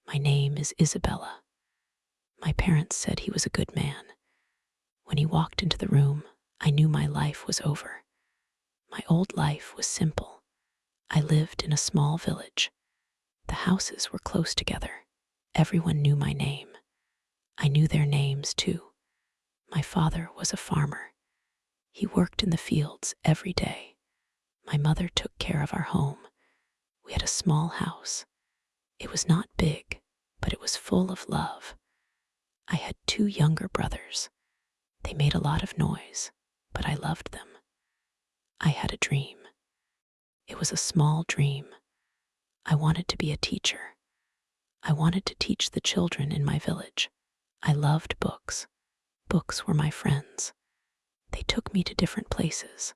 My name is Isabella. My parents said he was a good man. When he walked into the room, I knew my life was over. My old life was simple. I lived in a small village. The houses were close together. Everyone knew my name. I knew their names too. My father was a farmer. He worked in the fields every day. My mother took care of our home. We had a small house. It was not big, but it was full of love. I had 2 younger brothers. They made a lot of noise, but I loved them. I had a dream. It was a small dream. I wanted to be a teacher. I wanted to teach the children in my village. I loved books. Books were my friends. They took me to different places.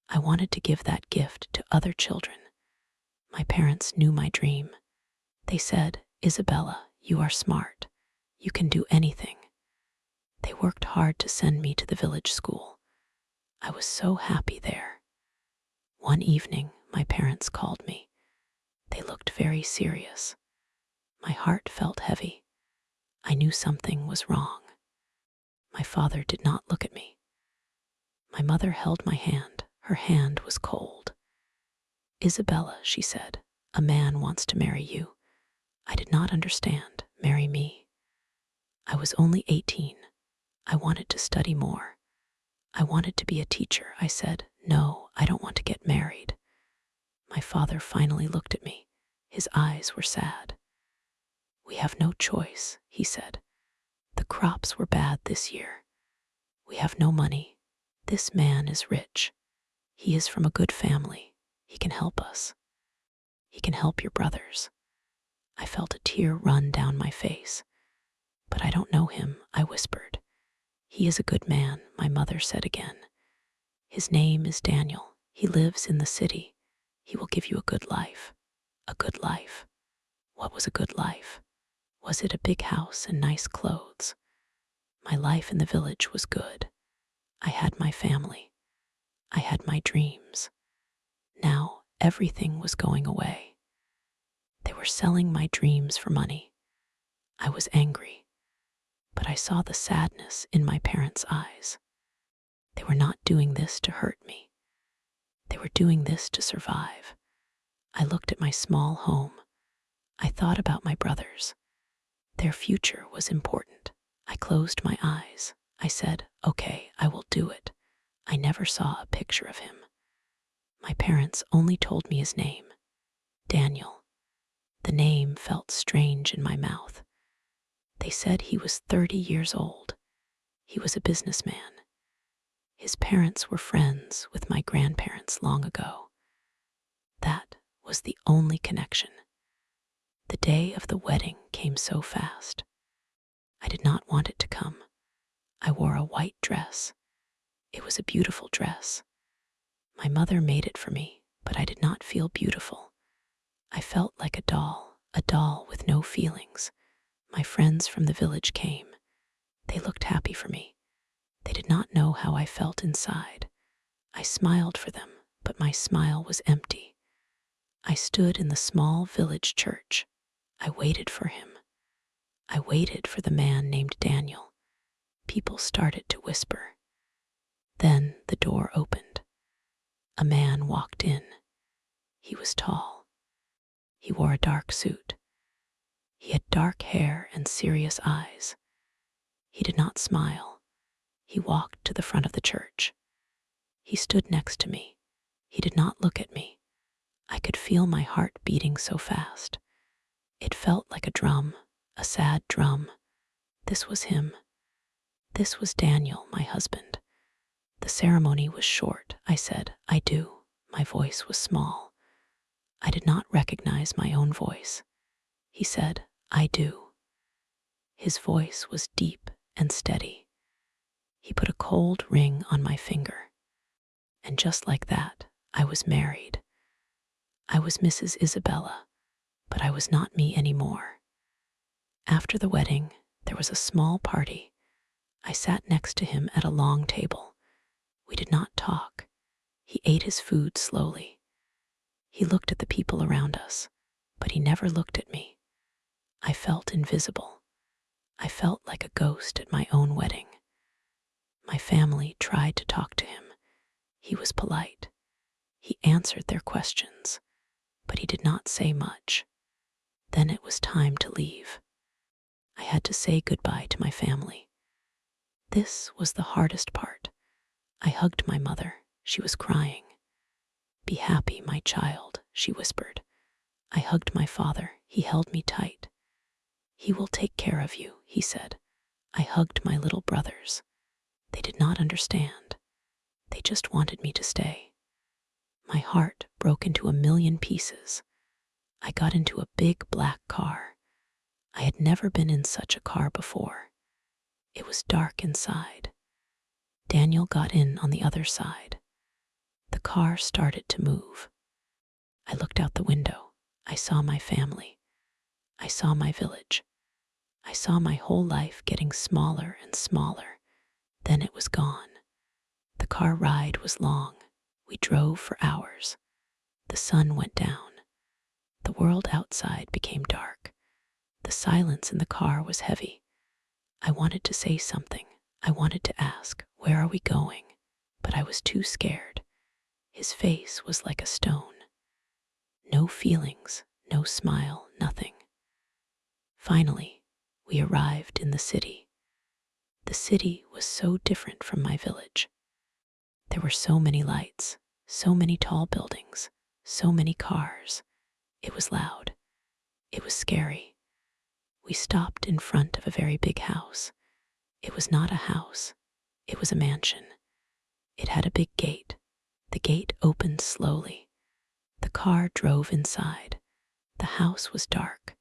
I wanted to give that gift to other children. My parents knew my dream. They said, "Isabella, you are smart. You can do anything." They worked hard to send me to the village school. I was so happy there. One evening, my parents called me. They looked very serious. My heart felt heavy. I knew something was wrong. My father did not look at me. My mother held my hand. Her hand was cold. "Isabella," she said, "a man wants to marry you." I did not understand. Marry me? I was only 18. I wanted to study more. I wanted to be a teacher. I said, "No, I don't want to get married." My father finally looked at me. His eyes were sad. "We have no choice," he said. "The crops were bad this year. We have no money. This man is rich. He is from a good family. He can help us. He can help your brothers." I felt a tear run down my face. "But I don't know him," I whispered. "He is a good man," my mother said again. "His name is Daniel. He lives in the city. He will give you a good life." A good life. What was a good life? Was it a big house and nice clothes? My life in the village was good. I had my family. I had my dreams. Now everything was going away. They were selling my dreams for money. I was angry, but I saw the sadness in my parents' eyes. They were not doing this to hurt me. They were doing this to survive. I looked at my small home. I thought about my brothers. Their future was important. I closed my eyes. I said, "Okay, I will do it." I never saw a picture of him. My parents only told me his name, Daniel. The name felt strange in my mouth. They said he was 30 years old. He was a businessman. His parents were friends with my grandparents long ago. That was the only connection. The day of the wedding came so fast. I did not want it to come. I wore a white dress. It was a beautiful dress. My mother made it for me, but I did not feel beautiful. I felt like a doll with no feelings. My friends from the village came. They looked happy for me. They did not know how I felt inside. I smiled for them, but my smile was empty. I stood in the small village church. I waited for him. I waited for the man named Daniel. People started to whisper. Then the door opened. A man walked in. He was tall. He wore a dark suit. He had dark hair and serious eyes. He did not smile. He walked to the front of the church. He stood next to me. He did not look at me. I could feel my heart beating so fast. It felt like a drum, a sad drum. This was him. This was Daniel, my husband. The ceremony was short. I said, "I do." My voice was small. I did not recognize my own voice. He said, "I do." His voice was deep and steady. He put a cold ring on my finger. And just like that, I was married. I was Mrs. Isabella, but I was not me anymore. After the wedding, there was a small party. I sat next to him at a long table. We did not talk. He ate his food slowly. He looked at the people around us, but he never looked at me. I felt invisible. I felt like a ghost at my own wedding. My family tried to talk to him. He was polite. He answered their questions, but he did not say much. Then it was time to leave. I had to say goodbye to my family. This was the hardest part. I hugged my mother. She was crying. "Be happy, my child," she whispered. I hugged my father. He held me tight. "He will take care of you," he said. I hugged my little brothers. They did not understand. They just wanted me to stay. My heart broke into a million pieces. I got into a big black car. I had never been in such a car before. It was dark inside. Daniel got in on the other side. The car started to move. I looked out the window. I saw my family. I saw my village. I saw my whole life getting smaller and smaller. Then it was gone. The car ride was long. We drove for hours. The sun went down. The world outside became dark. The silence in the car was heavy. I wanted to say something. I wanted to ask, "Where are we going?" But I was too scared. His face was like a stone. No feelings, no smile, nothing. Finally, we arrived in the city. The city was so different from my village. There were so many lights, so many tall buildings, so many cars. It was loud. It was scary. We stopped in front of a very big house. It was not a house. It was a mansion. It had a big gate. The gate opened slowly. The car drove inside. The house was dark.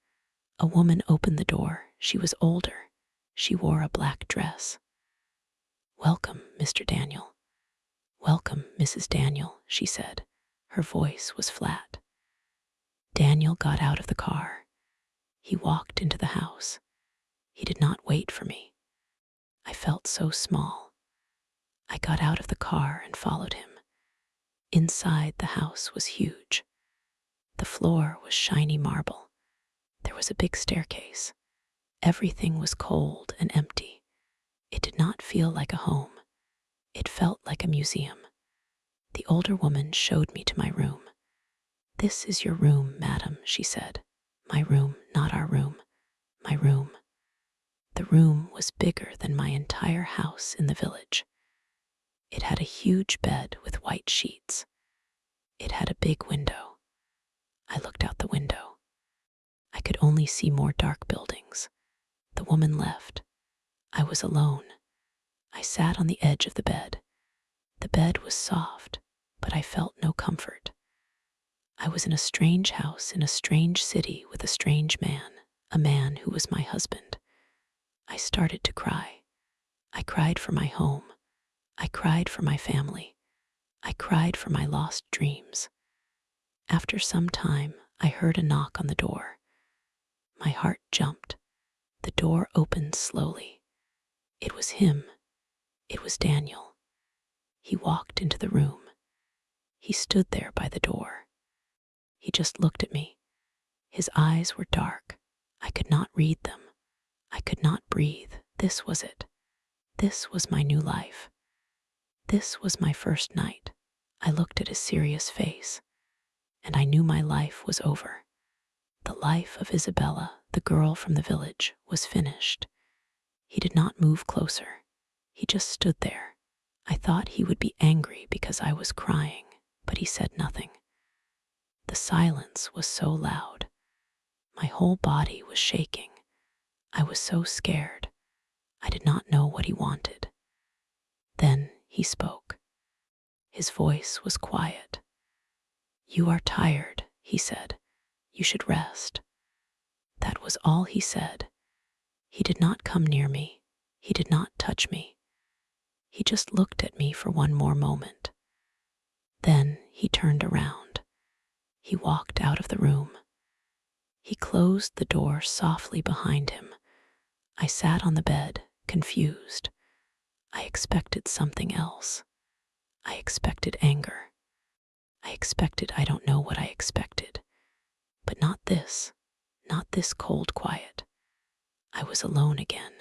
A woman opened the door. She was older. She wore a black dress. "Welcome, Mr. Daniel." "Welcome, Mrs. Daniel," she said. Her voice was flat. Daniel got out of the car. He walked into the house. He did not wait for me. I felt so small. I got out of the car and followed him. Inside, the house was huge. The floor was shiny marble. There was a big staircase. Everything was cold and empty. It did not feel like a home. It felt like a museum. The older woman showed me to my room. "This is your room, madam," she said. "My room, not our room. My room." The room was bigger than my entire house in the village. It had a huge bed with white sheets. It had a big window. I looked out the window. I could only see more dark buildings. The woman left. I was alone. I sat on the edge of the bed. The bed was soft, but I felt no comfort. I was in a strange house in a strange city with a strange man, a man who was my husband. I started to cry. I cried for my home. I cried for my family. I cried for my lost dreams. After some time, I heard a knock on the door. My heart jumped. The door opened slowly. It was him. It was Daniel. He walked into the room. He stood there by the door. He just looked at me. His eyes were dark. I could not read them. I could not breathe. This was it. This was my new life. This was my first night. I looked at his serious face, and I knew my life was over. The life of Isabella, the girl from the village, was finished. He did not move closer. He just stood there. I thought he would be angry because I was crying, but he said nothing. The silence was so loud. My whole body was shaking. I was so scared. I did not know what he wanted. Then he spoke. His voice was quiet. "You are tired," he said. "You should rest." That was all he said. He did not come near me. He did not touch me. He just looked at me for one more moment. Then he turned around. He walked out of the room. He closed the door softly behind him. I sat on the bed, confused. I expected something else. I expected anger. I don't know what I expected. But not this. not this cold quiet. I was alone again.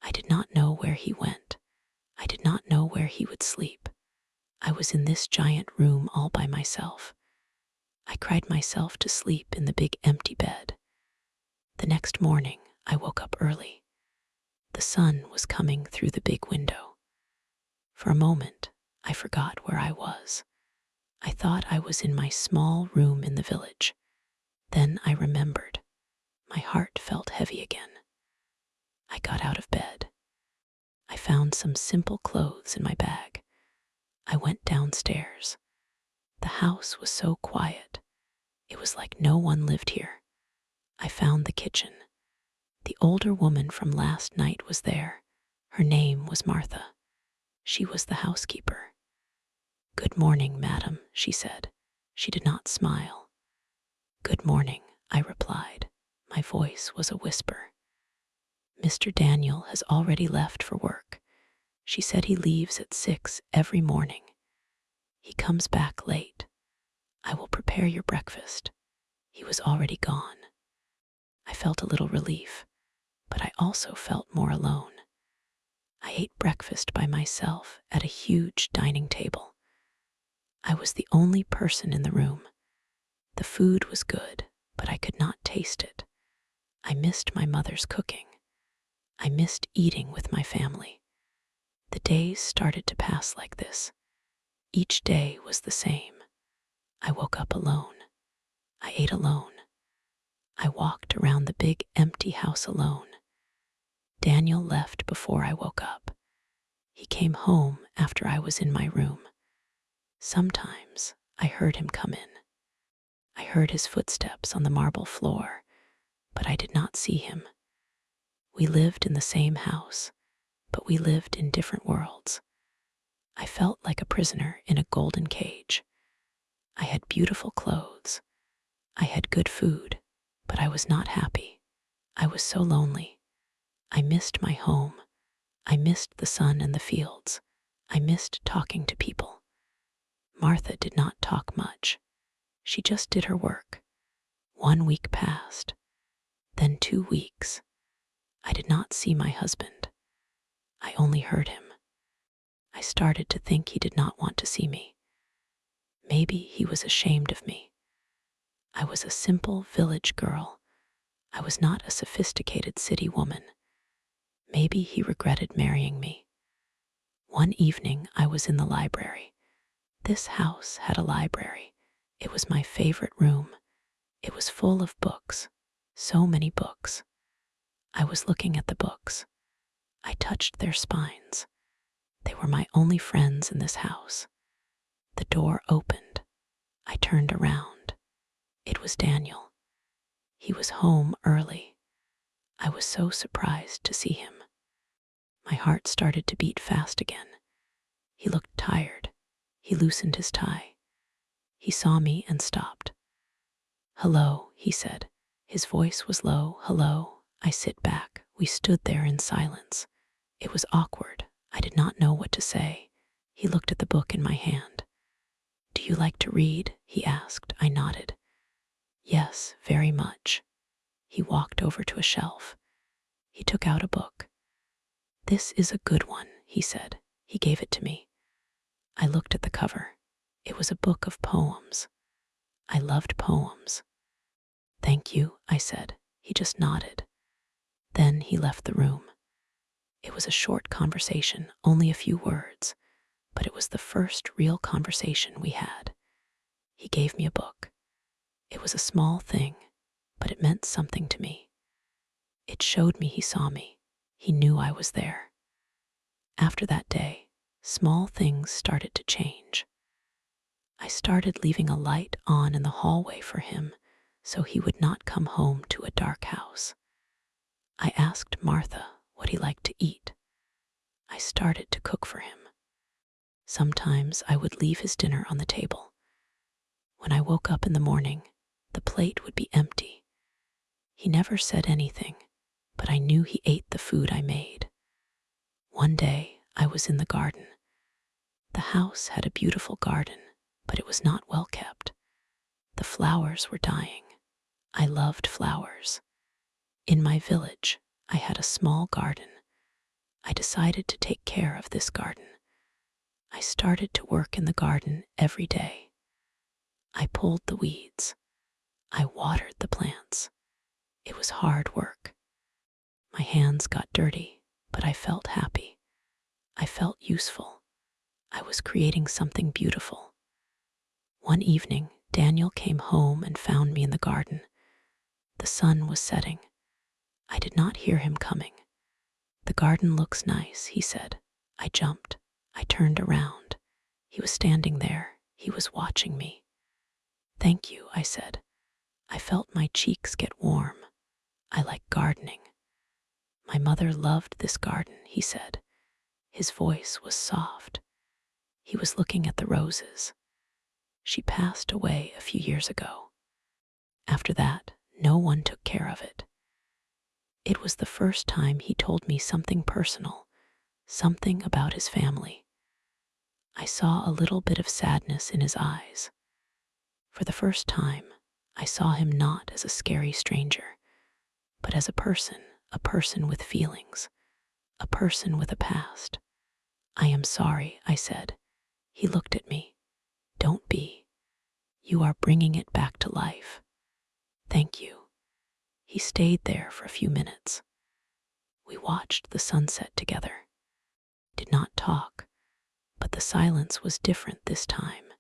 I did not know where he went. I did not know where he would sleep. I was in this giant room all by myself. I cried myself to sleep in the big empty bed. The next morning, I woke up early. The sun was coming through the big window. For a moment, I forgot where I was. I thought I was in my small room in the village. Then I remembered. My heart felt heavy again. I got out of bed. I found some simple clothes in my bag. I went downstairs. The house was so quiet. It was like no one lived here. I found the kitchen. The older woman from last night was there. Her name was Martha. She was the housekeeper. "Good morning, madam," she said. She did not smile. "Good morning," I replied. My voice was a whisper. "Mr. Daniel has already left for work. She said he leaves at 6 every morning. He comes back late. I will prepare your breakfast." He was already gone. I felt a little relief, but I also felt more alone. I ate breakfast by myself at a huge dining table. I was the only person in the room. The food was good, but I could not taste it. I missed my mother's cooking. I missed eating with my family. The days started to pass like this. Each day was the same. I woke up alone. I ate alone. I walked around the big empty house alone. Daniel left before I woke up. He came home after I was in my room. Sometimes I heard him come in. I heard his footsteps on the marble floor, but I did not see him. We lived in the same house, but we lived in different worlds. I felt like a prisoner in a golden cage. I had beautiful clothes. I had good food, but I was not happy. I was so lonely. I missed my home. I missed the sun and the fields. I missed talking to people. Martha did not talk much. She just did her work. 1 week passed, then 2 weeks. I did not see my husband. I only heard him. I started to think he did not want to see me. Maybe he was ashamed of me. I was a simple village girl. I was not a sophisticated city woman. Maybe he regretted marrying me. One evening, I was in the library. This house had a library. It was my favorite room. It was full of books, so many books. I was looking at the books. I touched their spines. They were my only friends in this house. The door opened. I turned around. It was Daniel. He was home early. I was so surprised to see him. My heart started to beat fast again. He looked tired. He loosened his tie. He saw me and stopped. "Hello," he said. His voice was low. "Hello." I sit back. We stood there in silence. It was awkward. I did not know what to say. He looked at the book in my hand. "Do you like to read?" he asked. I nodded. "Yes, very much." He walked over to a shelf. He took out a book. "This is a good one," he said. He gave it to me. I looked at the cover. It was a book of poems. I loved poems. "Thank you," I said. He just nodded. Then he left the room. It was a short conversation, only a few words, but it was the first real conversation we had. He gave me a book. It was a small thing, but it meant something to me. It showed me he saw me. He knew I was there. After that day, small things started to change. I started leaving a light on in the hallway for him so he would not come home to a dark house. I asked Martha what he liked to eat. I started to cook for him. Sometimes I would leave his dinner on the table. When I woke up in the morning, the plate would be empty. He never said anything, but I knew he ate the food I made. One day, I was in the garden. The house had a beautiful garden, but it was not well kept. The flowers were dying. I loved flowers. In my village, I had a small garden. I decided to take care of this garden. I started to work in the garden every day. I pulled the weeds. I watered the plants. It was hard work. My hands got dirty, but I felt happy. I felt useful. I was creating something beautiful. One evening, Daniel came home and found me in the garden. The sun was setting. I did not hear him coming. "The garden looks nice," he said. I jumped. I turned around. He was standing there. He was watching me. "Thank you," I said. I felt my cheeks get warm. "I like gardening." "My mother loved this garden," he said. His voice was soft. He was looking at the roses. "She passed away a few years ago. After that, no one took care of it." It was the first time he told me something personal, something about his family. I saw a little bit of sadness in his eyes. For the first time, I saw him not as a scary stranger, but as a person with feelings, a person with a past. "I am sorry," I said. He looked at me. "Don't be. You are bringing it back to life." "Thank you." He stayed there for a few minutes. We watched the sunset together. Did not talk, but the silence was different this time.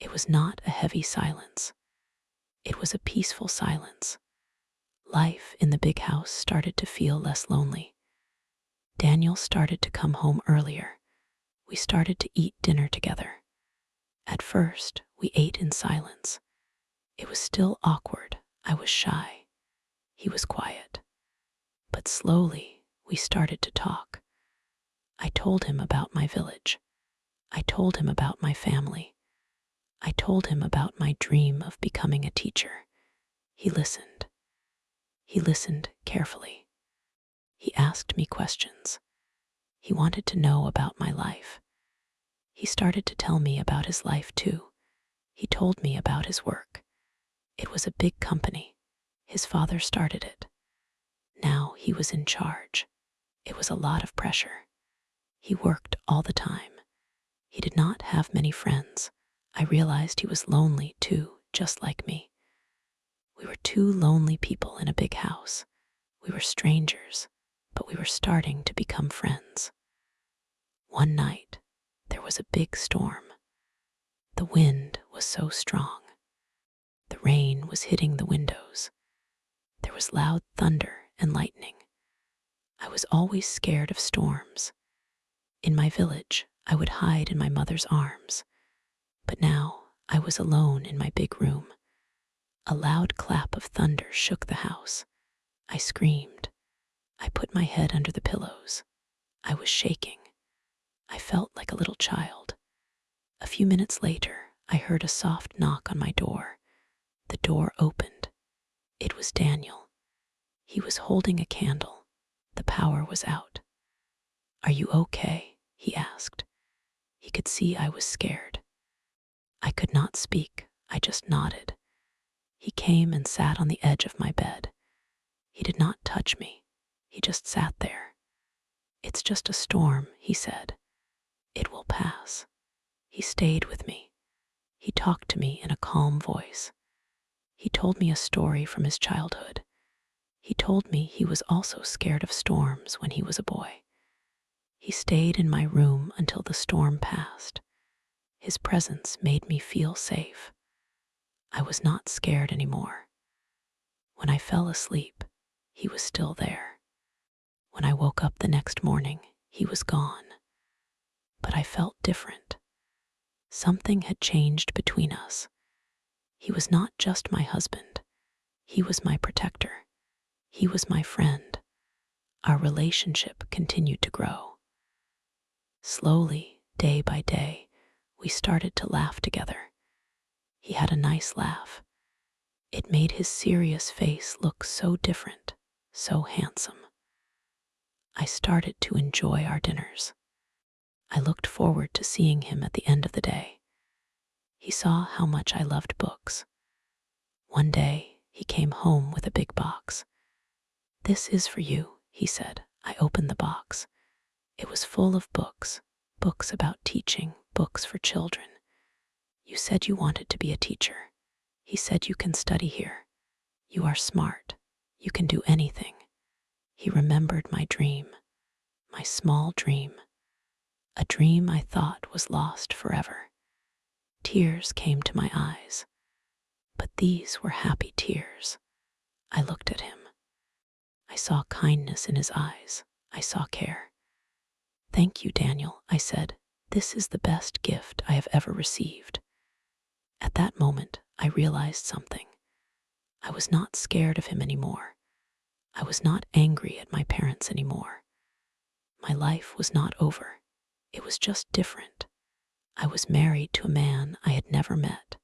It was not a heavy silence. It was a peaceful silence. Life in the big house started to feel less lonely. Daniel started to come home earlier. We started to eat dinner together. At first, we ate in silence. It was still awkward. I was shy. He was quiet. But slowly, we started to talk. I told him about my village. I told him about my family. I told him about my dream of becoming a teacher. He listened. He listened carefully. He asked me questions. He wanted to know about my life. He started to tell me about his life too. He told me about his work. It was a big company. His father started it. Now he was in charge. It was a lot of pressure. He worked all the time. He did not have many friends. I realized he was lonely too, just like me. We were two lonely people in a big house. We were strangers, but we were starting to become friends. One night, there was a big storm. The wind was so strong. The rain was hitting the windows. There was loud thunder and lightning. I was always scared of storms. In my village, I would hide in my mother's arms. But now, I was alone in my big room. A loud clap of thunder shook the house. I screamed. I put my head under the pillows. I was shaking. I felt like a little child. A few minutes later, I heard a soft knock on my door. The door opened. It was Daniel. He was holding a candle. The power was out. "Are you okay?" he asked. He could see I was scared. I could not speak. I just nodded. He came and sat on the edge of my bed. He did not touch me. He just sat there. "It's just a storm," he said. "It will pass." He stayed with me. He talked to me in a calm voice. He told me a story from his childhood. He told me he was also scared of storms when he was a boy. He stayed in my room until the storm passed. His presence made me feel safe. I was not scared anymore. When I fell asleep, he was still there. When I woke up the next morning, he was gone. But I felt different. Something had changed between us. He was not just my husband. He was my protector. He was my friend. Our relationship continued to grow. Slowly, day by day, we started to laugh together. He had a nice laugh. It made his serious face look so different, so handsome. I started to enjoy our dinners. I looked forward to seeing him at the end of the day. He saw how much I loved books. One day, He came home with a big box. "This is for you," he said. I opened the box. It was full of books, books about teaching, books for children. "You said you wanted to be a teacher." He said, "You can study here. You are smart. You can do anything." He remembered my dream, my small dream, a dream I thought was lost forever. Tears came to my eyes, but these were happy tears. I looked at him. I saw kindness in his eyes. I saw care. "Thank you, Daniel," I said. "This is the best gift I have ever received." At that moment, I realized something. I was not scared of him anymore. I was not angry at my parents anymore. My life was not over. It was just different. I was married to a man I had never met.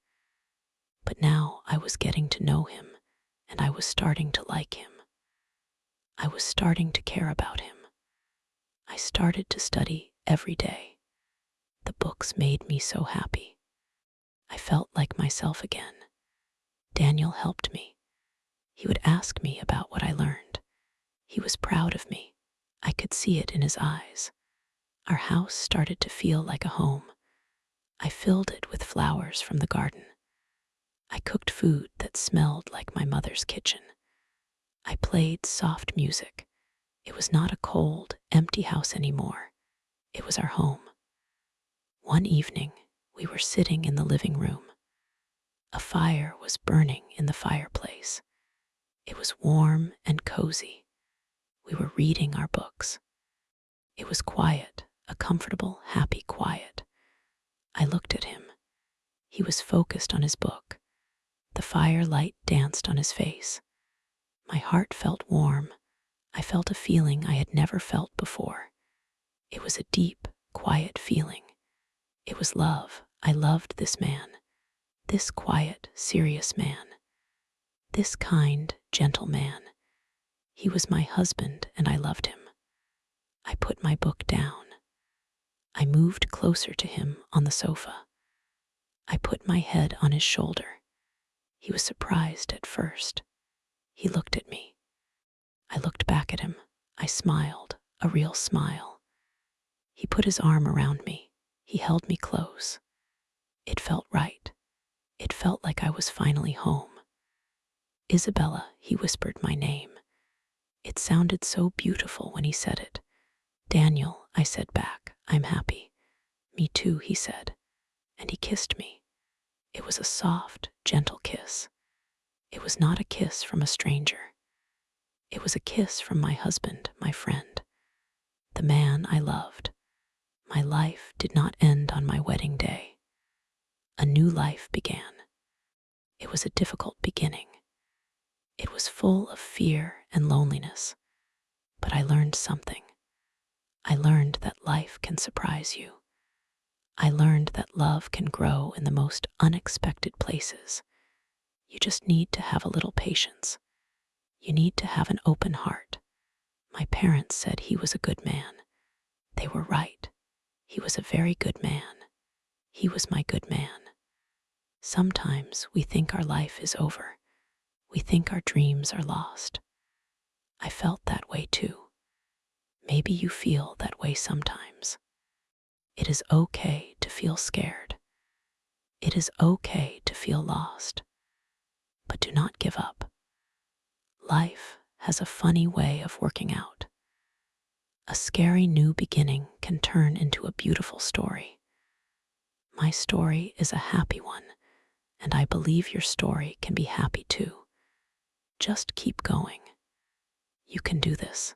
But now I was getting to know him, and I was starting to like him. I was starting to care about him. I started to study every day. The books made me so happy. I felt like myself again. Daniel helped me. He would ask me about what I learned. He was proud of me. I could see it in his eyes. Our house started to feel like a home. I filled it with flowers from the garden. I cooked food that smelled like my mother's kitchen. I played soft music. It was not a cold, empty house anymore. It was our home. One evening, we were sitting in the living room. A fire was burning in the fireplace. It was warm and cozy. We were reading our books. It was quiet, a comfortable, happy quiet. I looked at him. He was focused on his book. The firelight danced on his face. My heart felt warm. I felt a feeling I had never felt before. It was a deep, quiet feeling. It was love. I loved this man. This quiet, serious man. This kind, gentle man. He was my husband, and I loved him. I put my book down. I moved closer to him on the sofa. I put my head on his shoulder. He was surprised at first. He looked at me. I looked back at him. I smiled, a real smile. He put his arm around me. He held me close. It felt right. It felt like I was finally home. "Isabella," he whispered my name. It sounded so beautiful when he said it. "Daniel," I said back. "I'm happy." "Me too," he said. And he kissed me. It was a soft, gentle kiss. It was not a kiss from a stranger. It was a kiss from my husband, my friend, the man I loved. My life did not end on my wedding day. A new life began. It was a difficult beginning. It was full of fear and loneliness, but I learned something. I learned that life can surprise you. I learned that love can grow in the most unexpected places. You just need to have a little patience. You need to have an open heart. My parents said he was a good man. They were right. He was a very good man. He was my good man. Sometimes we think our life is over. We think our dreams are lost. I felt that way too. Maybe you feel that way sometimes. It is okay to feel scared. It is okay to feel lost. But do not give up. Life has a funny way of working out. A scary new beginning can turn into a beautiful story. My story is a happy one, and I believe your story can be happy too. Just keep going. You can do this.